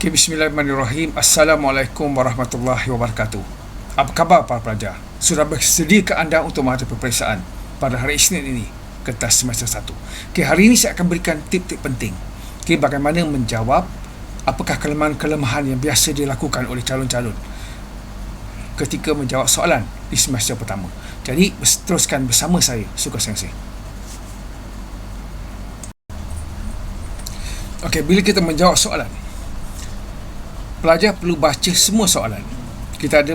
Okay, bismillahirrahmanirrahim. Assalamualaikum warahmatullahi wabarakatuh. Apa khabar para pelajar? Sudah bersedia ke anda untuk menghadapi peperiksaan pada hari Isnin ini, kertas semester 1. Okay, hari ini saya akan berikan tip-tip penting. Okay, bagaimana menjawab apakah kelemahan-kelemahan yang biasa dilakukan oleh calon-calon ketika menjawab soalan di semester pertama. Jadi, teruskan bersama saya, Suka Sensei. Okay, bila kita menjawab soalan, pelajar perlu baca semua soalan. Kita ada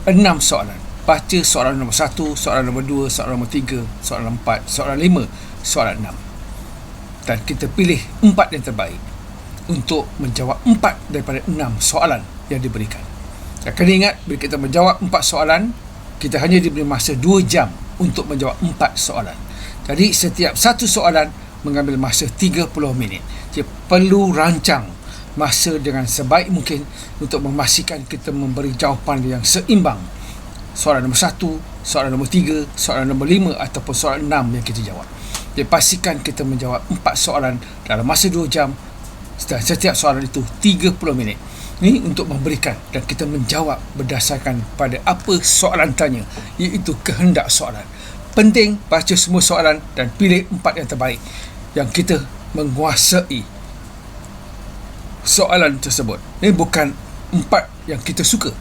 6 soalan. Baca soalan nombor 1, soalan nombor 2, soalan nombor 3, soalan 4, soalan 5, soalan 6. Dan kita pilih 4 yang terbaik untuk menjawab 4 daripada 6 soalan yang diberikan. Dan kena ingat, bila kita menjawab 4 soalan, kita hanya diberi masa 2 jam untuk menjawab 4 soalan. Jadi setiap satu soalan mengambil masa 30 minit. Jadi perlu rancang masa dengan sebaik mungkin untuk memastikan kita memberi jawapan yang seimbang. Soalan nombor 1, soalan nombor 3, soalan nombor 5 ataupun soalan 6 yang kita jawab. Jadi pastikan kita menjawab 4 soalan dalam masa 2 jam dan setiap soalan itu 30 minit. Ini untuk memberikan dan kita menjawab berdasarkan pada apa soalan tanya, iaitu kehendak soalan. Penting baca semua soalan dan pilih 4 yang terbaik yang kita menguasai soalan tersebut. Ini bukan 4 yang kita suka,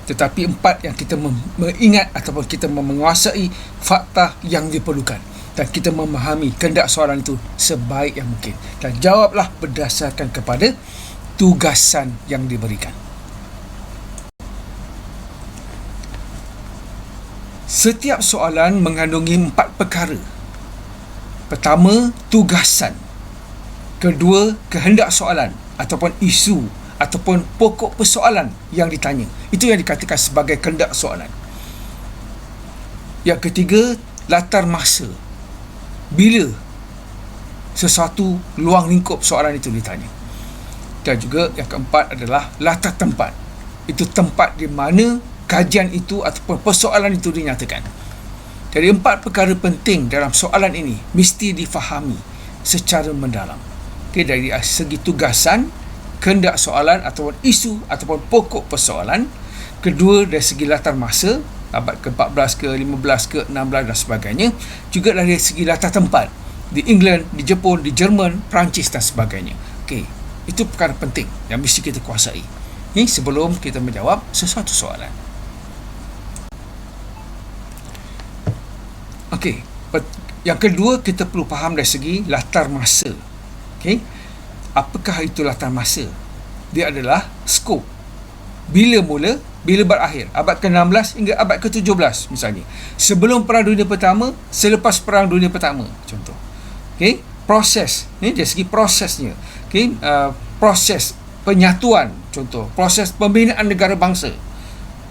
tetapi 4 yang kita mengingat ataupun kita menguasai fakta yang diperlukan dan kita memahami kehendak soalan itu sebaik yang mungkin, dan jawablah berdasarkan kepada tugasan yang diberikan. Setiap soalan mengandungi 4 perkara. Pertama, tugasan. Kedua, kehendak soalan ataupun isu ataupun pokok persoalan yang ditanya. Itu yang dikatakan sebagai kehendak soalan. Yang ketiga, latar masa. Bila sesuatu luang lingkup soalan itu ditanya. Dan juga yang keempat adalah latar tempat. Itu tempat di mana kajian itu ataupun persoalan itu dinyatakan. Jadi 4 perkara penting dalam soalan ini mesti difahami secara mendalam. Okay, dari segi tugasan, kehendak soalan ataupun isu ataupun pokok persoalan. Kedua, dari segi latar masa, abad ke-14 ke 15 ke 16 dan sebagainya. Juga dari segi latar tempat, di England, di Jepun, di Jerman, Perancis dan sebagainya. Okey, itu perkara penting yang mesti kita kuasai. Ini sebelum kita menjawab sesuatu soalan. Okey, yang kedua, kita perlu faham dari segi latar masa. Okay. Apakah itu latar masa? Dia adalah skop. Bila mula, bila berakhir. Abad ke-16 hingga abad ke-17 misalnya. Sebelum Perang Dunia Pertama, selepas Perang Dunia Pertama, contoh. Okay. Proses. Ini dari segi prosesnya. Okay. Proses penyatuan, contoh. Proses pembinaan negara bangsa.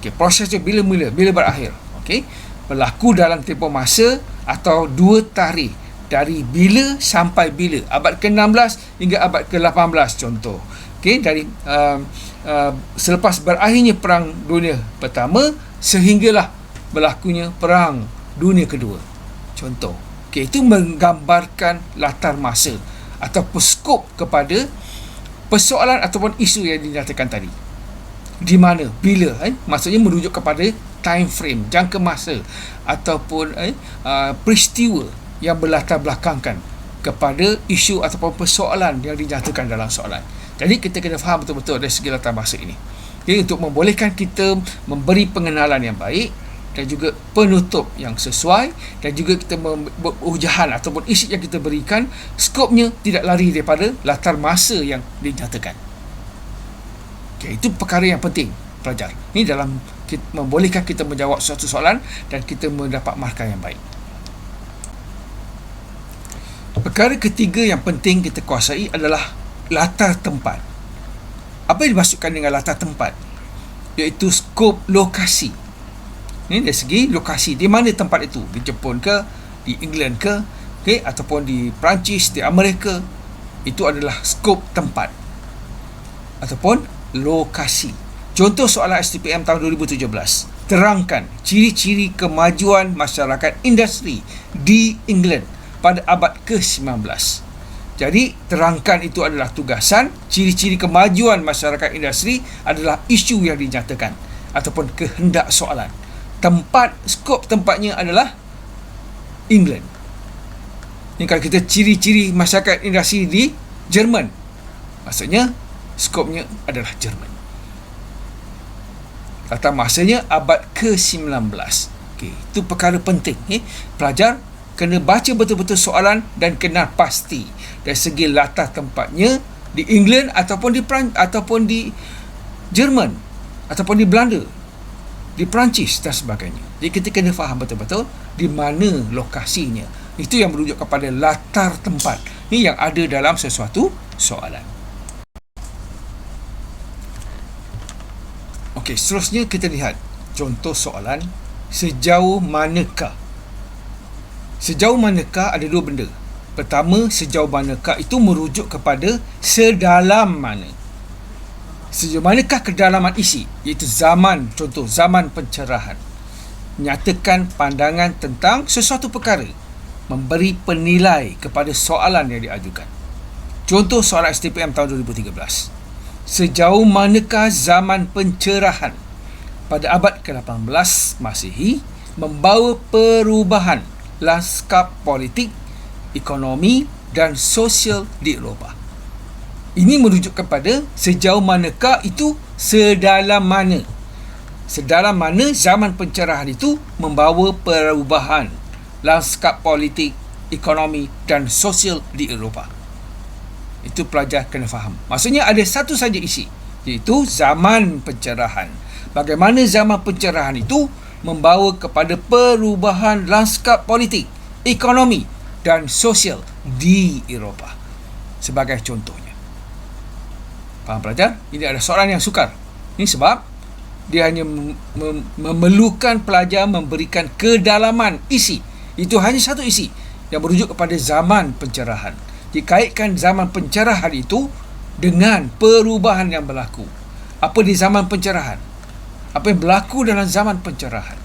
Okay. Prosesnya bila mula, bila berakhir. Okay. Berlaku dalam tempoh masa atau 2 tarikh. Dari bila sampai bila, abad ke-16 hingga abad ke-18 contoh. Okey, dari selepas berakhirnya Perang Dunia Pertama sehinggalah berlakunya Perang Dunia Kedua contoh. Okey, itu menggambarkan latar masa atau skop kepada persoalan ataupun isu yang dinyatakan tadi. Di mana, bila, maksudnya merujuk kepada time frame, jangka masa ataupun peristiwa yang berlatar belakangkan kepada isu ataupun persoalan yang dinyatakan dalam soalan. Jadi kita kena faham betul-betul dari segi latar masa ini. Jadi untuk membolehkan kita memberi pengenalan yang baik dan juga penutup yang sesuai, dan juga kita berujahan ataupun isi yang kita berikan, skopnya tidak lari daripada latar masa yang dinyatakan. Okay, itu perkara yang penting pelajar. Ini dalam membolehkan kita menjawab suatu soalan dan kita mendapat markah yang baik. Perkara ketiga yang penting kita kuasai adalah latar tempat. Apa yang dimaksudkan dengan latar tempat? Iaitu skop lokasi. Ini dari segi lokasi. Di mana tempat itu? Di Jepun ke? Di England ke? Okay? Ataupun di Perancis, di Amerika. Itu adalah skop tempat. Ataupun lokasi. Contoh soalan STPM tahun 2017. Terangkan ciri-ciri kemajuan masyarakat industri di England pada abad ke-19. Jadi terangkan itu adalah tugasan. Ciri-ciri kemajuan masyarakat industri adalah isu yang dinyatakan ataupun kehendak soalan. Skop tempatnya adalah England. Ini kalau kita ciri-ciri masyarakat industri di Jerman, maksudnya skopnya adalah Jerman. Latar masanya abad ke-19. Okey, itu perkara penting. Pelajar kena baca betul-betul soalan dan kenal pasti dari segi latar tempatnya di England ataupun di Jerman ataupun di Belanda, di Perancis dan sebagainya. Jadi kita kena faham betul-betul di mana lokasinya. Itu yang merujuk kepada latar tempat ni yang ada dalam sesuatu soalan. Okey, seterusnya kita lihat contoh soalan. Sejauh manakah ada dua benda. Pertama, sejauh manakah itu merujuk kepada sedalam mana. Sejauh manakah kedalaman isi, iaitu zaman, contoh zaman pencerahan, menyatakan pandangan tentang sesuatu perkara, memberi penilai kepada soalan yang diajukan. Contoh soalan STPM tahun 2013. Sejauh manakah zaman pencerahan pada abad ke-18 Masihi membawa perubahan lanskap politik, ekonomi dan sosial di Eropah. Ini merujuk kepada sejauh manakah itu sedalam mana. Sedalam mana zaman pencerahan itu membawa perubahan lanskap politik, ekonomi dan sosial di Eropah. Itu pelajar kena faham. Maksudnya ada satu saja isi, iaitu zaman pencerahan. Bagaimana zaman pencerahan itu membawa kepada perubahan lanskap politik, ekonomi dan sosial di Eropah. Sebagai contohnya. Faham pelajar? Ini adalah soalan yang sukar. Ini sebab dia hanya memerlukan pelajar memberikan kedalaman isi. Itu hanya satu isi yang merujuk kepada zaman pencerahan. Dikaitkan zaman pencerahan itu dengan perubahan yang berlaku. Apa di zaman pencerahan? Apa yang berlaku dalam zaman pencerahan?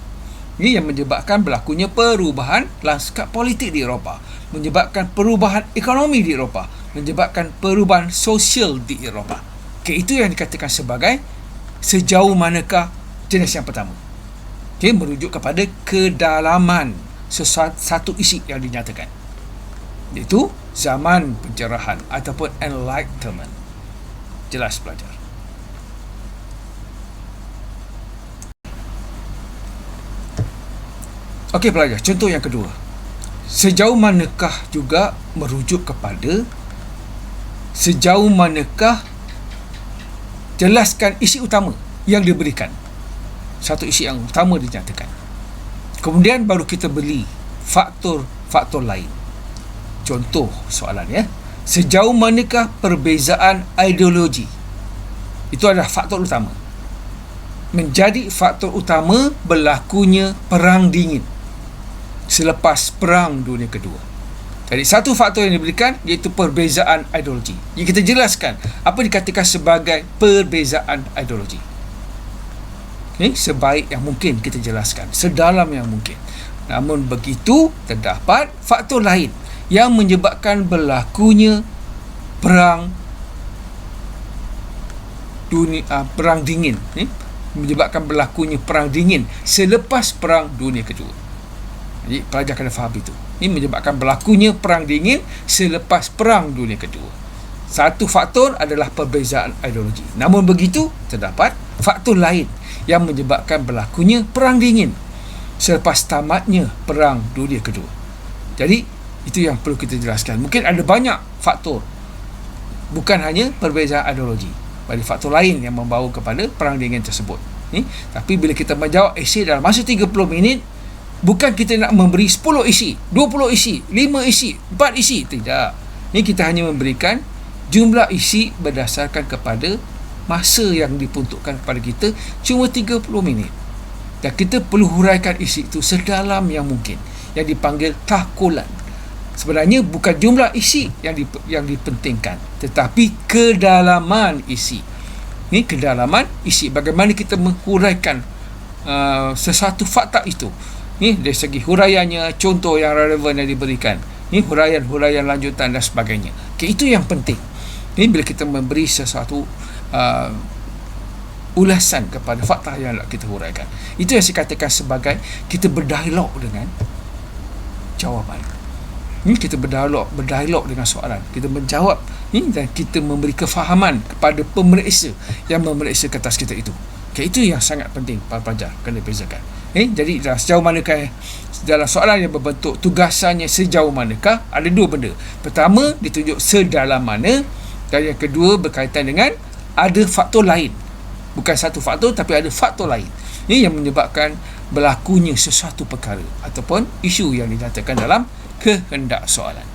Ini yang menyebabkan berlakunya perubahan lanskap politik di Eropah, menyebabkan perubahan ekonomi di Eropah, menyebabkan perubahan sosial di Eropah. Okay, itu yang dikatakan sebagai sejauh manakah jenis yang pertama. Okay, merujuk kepada kedalaman satu isi yang dinyatakan, iaitu zaman pencerahan ataupun enlightenment. Jelas pelajar? Okey pelajar, contoh yang kedua. Sejauh manakah juga merujuk kepada sejauh manakah jelaskan isi utama yang diberikan. Satu isi yang utama dinyatakan. Kemudian baru kita beli faktor-faktor lain. Contoh soalan ya. Sejauh manakah perbezaan ideologi? Itu adalah faktor utama. Menjadi faktor utama berlakunya perang dingin selepas Perang Dunia Kedua. Jadi satu faktor yang diberikan iaitu perbezaan ideologi. Jadi kita jelaskan apa dikatakan sebagai perbezaan ideologi. Okay, sebaik yang mungkin kita jelaskan, sedalam yang mungkin. Namun begitu, terdapat faktor lain yang menyebabkan berlakunya perang dingin, menyebabkan berlakunya perang dingin selepas Perang Dunia Kedua. Jadi pelajar kena faham itu. Ini menyebabkan berlakunya perang dingin selepas Perang Dunia Kedua. Satu faktor adalah perbezaan ideologi. Namun begitu, terdapat faktor lain yang menyebabkan berlakunya perang dingin selepas tamatnya Perang Dunia Kedua. Jadi itu yang perlu kita jelaskan. Mungkin ada banyak faktor, bukan hanya perbezaan ideologi. Ada faktor lain yang membawa kepada perang dingin tersebut. Tapi bila kita menjawab esei dalam masa 30 minit, bukan kita nak memberi 10 isi, 20 isi, 5 isi, 4 isi. Tidak. Ini kita hanya memberikan jumlah isi berdasarkan kepada masa yang diperuntukkan kepada kita cuma 30 minit. Dan kita perlu huraikan isi itu sedalam yang mungkin, yang dipanggil tahkulan. Sebenarnya bukan jumlah isi yang dipentingkan, tetapi kedalaman isi. Ini kedalaman isi. Bagaimana kita menghuraikan sesuatu fakta itu. Ni dari segi huraiannya, contoh yang relevan yang diberikan. huraian-huraian lanjutan dan sebagainya. Okay, itu yang penting. Bila kita memberi sesuatu ulasan kepada fakta yang nak kita huraikan, itu yang saya katakan sebagai kita berdialog dengan jawapan. Kita berdialog dengan soalan, kita menjawab dan kita memberi kefahaman kepada pemeriksa yang memeriksa kertas kita itu. Okay, itu yang sangat penting para pelajar kena bezakan. Jadi sejauh manakah dalam soalan yang berbentuk tugasannya sejauh manakah, ada dua benda. Pertama, ditunjuk sedalam mana, dan yang kedua berkaitan dengan ada faktor lain. Bukan satu faktor, tapi ada faktor lain yang menyebabkan berlakunya sesuatu perkara ataupun isu yang dinyatakan dalam kehendak soalan.